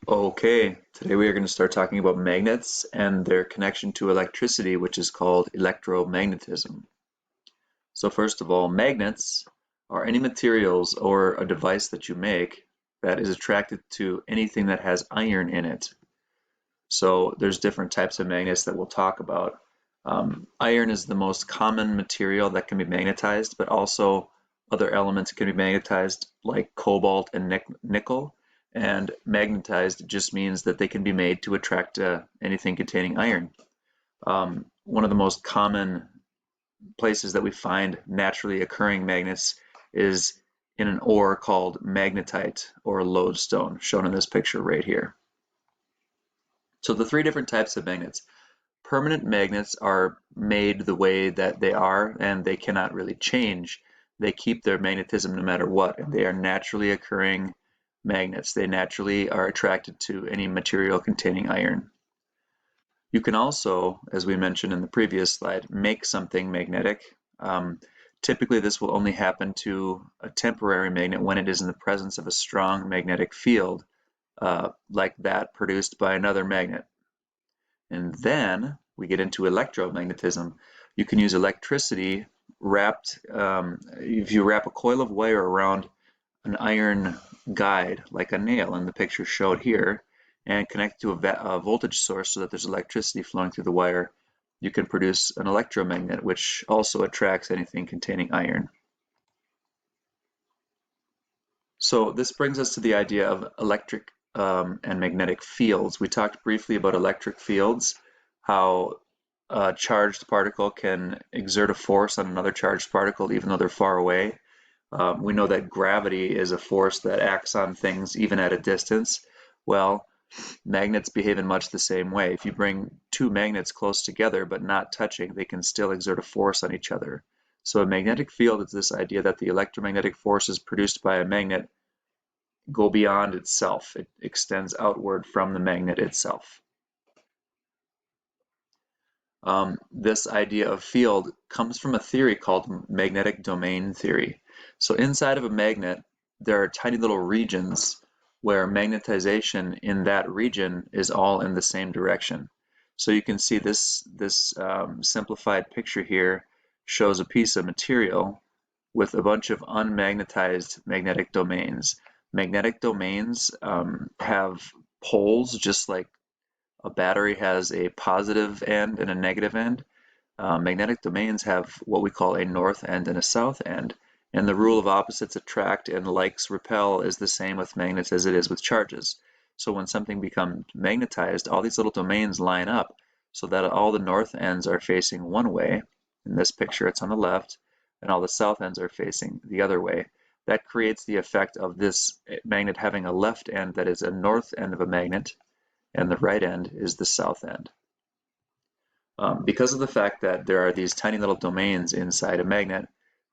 Okay, today we are going to start talking about magnets and their connection to electricity, which is called electromagnetism. So first of all, magnets are any materials or a device that you make that is attracted to anything that has iron in it. So there's different types of magnets that we'll talk about. Iron is the most common material that can be magnetized, but also other elements can be magnetized like cobalt and nickel. And magnetized just means that they can be made to attract anything containing iron. One of the most common places that we find naturally occurring magnets is in an ore called magnetite or lodestone, shown in this picture right here. So the three different types of magnets. Permanent magnets are made the way that they are, and they cannot really change. They keep their magnetism no matter what, and they are naturally occurring magnets. They naturally are attracted to any material containing iron. You can also, as we mentioned in the previous slide, make something magnetic. Typically, this will only happen to a temporary magnet when it is in the presence of a strong magnetic field, like that produced by another magnet. And then we get into electromagnetism. You can use electricity wrapped, if you wrap a coil of wire around an iron guide, like a nail in the picture showed here, and connect to a voltage source so that there's electricity flowing through the wire, you can produce an electromagnet, which also attracts anything containing iron. So this brings us to the idea of electric and magnetic fields. We talked briefly about electric fields, how a charged particle can exert a force on another charged particle even though they're far away. We know that gravity is a force that acts on things even at a distance. Well, magnets behave in much the same way. If you bring two magnets close together but not touching, they can still exert a force on each other. So a magnetic field is this idea that the electromagnetic forces produced by a magnet go beyond itself. It extends outward from the magnet itself. This idea of field comes from a theory called magnetic domain theory. So inside of a magnet, there are tiny little regions where magnetization in that region is all in the same direction. So you can see this simplified picture here shows a piece of material with a bunch of unmagnetized magnetic domains. Magnetic domains have poles, just like a battery has a positive end and a negative end. Magnetic domains have what we call a north end and a south end. And the rule of opposites attract and likes repel is the same with magnets as it is with charges. So when something becomes magnetized, all these little domains line up so that all the north ends are facing one way. In this picture, it's on the left, and all the south ends are facing the other way. That creates the effect of this magnet having a left end that is a north end of a magnet, and the right end is the south end. Because of the fact that there are these tiny little domains inside a magnet,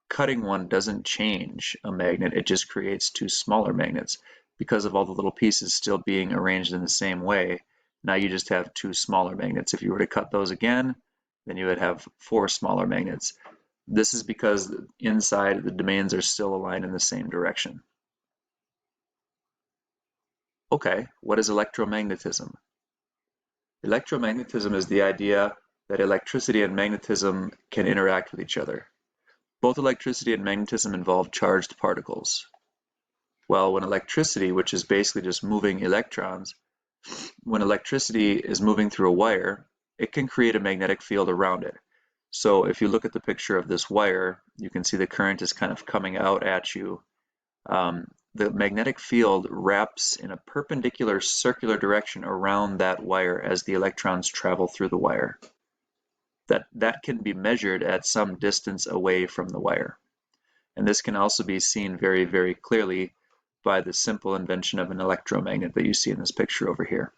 cutting one doesn't change a magnet, it just creates two smaller magnets. Because of all the little pieces still being arranged in the same way, now you just have two smaller magnets. If you were to cut those again, then you would have four smaller magnets. This is because inside the domains are still aligned in the same direction. Okay, what is electromagnetism? Electromagnetism is the idea that electricity and magnetism can interact with each other. Both electricity and magnetism involve charged particles. Well, when electricity, which is basically just moving electrons, when electricity is moving through a wire, it can create a magnetic field around it. So if you look at the picture of this wire, you can see the current is kind of coming out at you. The magnetic field wraps in a perpendicular circular direction around that wire as the electrons travel through the wire. That can be measured at some distance away from the wire. And this can also be seen very, very clearly by the simple invention of an electromagnet that you see in this picture over here.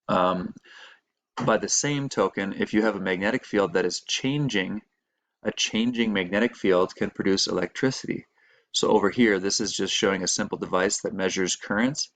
By the same token, if you have a magnetic field that is changing, a changing magnetic field can produce electricity. So over here, this is just showing a simple device that measures currents.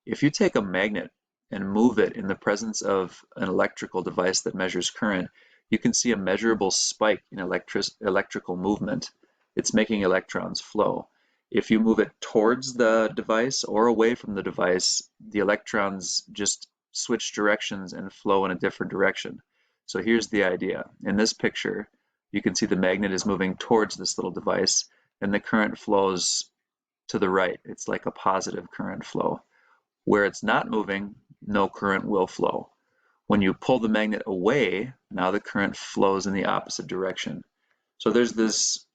If you take a magnet and move it in the presence of an electrical device that measures current, you can see a measurable spike in electrical movement. It's making electrons flow. If you move it towards the device or away from the device, the electrons just switch directions and flow in a different direction. So here's the idea. In this picture, you can see the magnet is moving towards this little device and the current flows to the right. It's like a positive current flow. Where it's not moving, no current will flow. When you pull the magnet away, now the current flows in the opposite direction. So there's this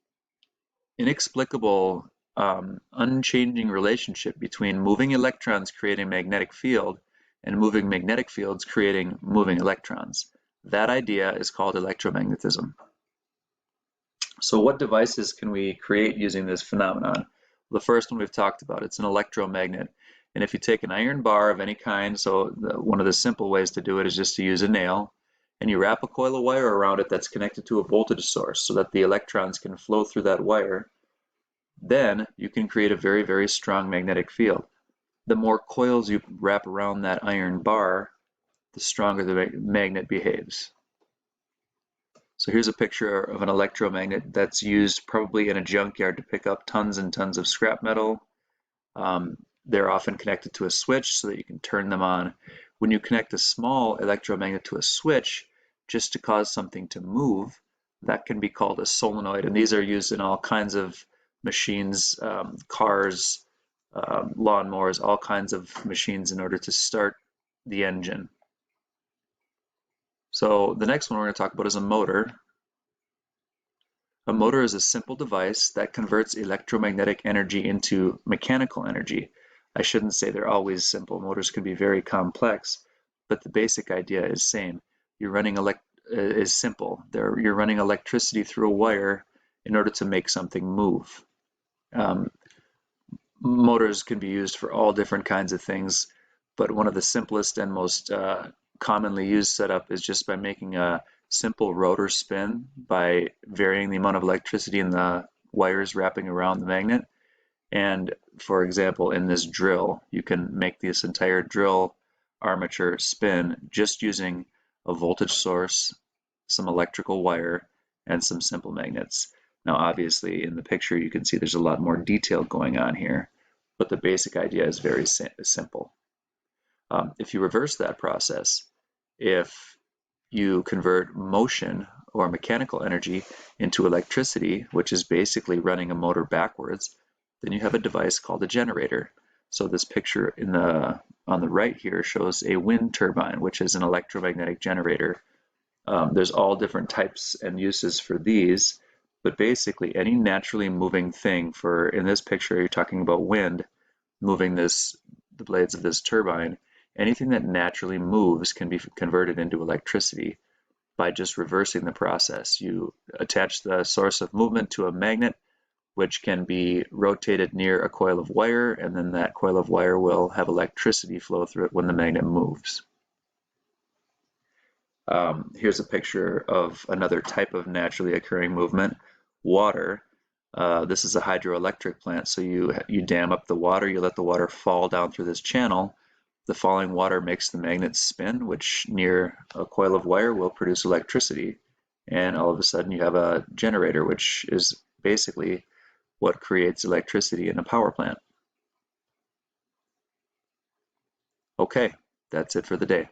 inexplicable, unchanging relationship between moving electrons creating a magnetic field and moving magnetic fields creating moving electrons. That idea is called electromagnetism. So what devices can we create using this phenomenon? The first one we've talked about, it's an electromagnet. And if you take an iron bar of any kind, so one of the simple ways to do it is just to use a nail, and you wrap a coil of wire around it that's connected to a voltage source so that the electrons can flow through that wire, then you can create a very, very strong magnetic field. The more coils you wrap around that iron bar, the stronger the magnet behaves. So here's a picture of an electromagnet that's used probably in a junkyard to pick up tons and tons of scrap metal. They're often connected to a switch so that you can turn them on. When you connect a small electromagnet to a switch just to cause something to move, that can be called a solenoid. And these are used in all kinds of machines, cars, lawnmowers, all kinds of machines in order to start the engine. So the next one we're going to talk about is a motor. A motor is a simple device that converts electromagnetic energy into mechanical energy. I shouldn't say they're always simple. Motors can be very complex, but the basic idea is same. You're running is simple. You're running electricity through a wire in order to make something move. Motors can be used for all different kinds of things, but one of the simplest and most commonly used setup is just by making a simple rotor spin by varying the amount of electricity in the wires wrapping around the magnet. And for example, in this drill, you can make this entire drill armature spin just using a voltage source, some electrical wire, and some simple magnets. Now, obviously, in the picture, you can see there's a lot more detail going on here, but the basic idea is very simple. If you reverse that process, if you convert motion or mechanical energy into electricity, which is basically running a motor backwards, then you have a device called a generator. So this picture on the right here shows a wind turbine, which is an electromagnetic generator. There's all different types and uses for these, but basically any naturally moving thing, in this picture you're talking about wind moving the blades of this turbine, anything that naturally moves can be converted into electricity by just reversing the process. You attach the source of movement to a magnet, which can be rotated near a coil of wire, and then that coil of wire will have electricity flow through it when the magnet moves. Here's a picture of another type of naturally occurring movement, water. This is a hydroelectric plant, so you dam up the water, you let the water fall down through this channel. The falling water makes the magnet spin, which near a coil of wire will produce electricity. And all of a sudden you have a generator, which is basically what creates electricity in a power plant. Okay, that's it for the day.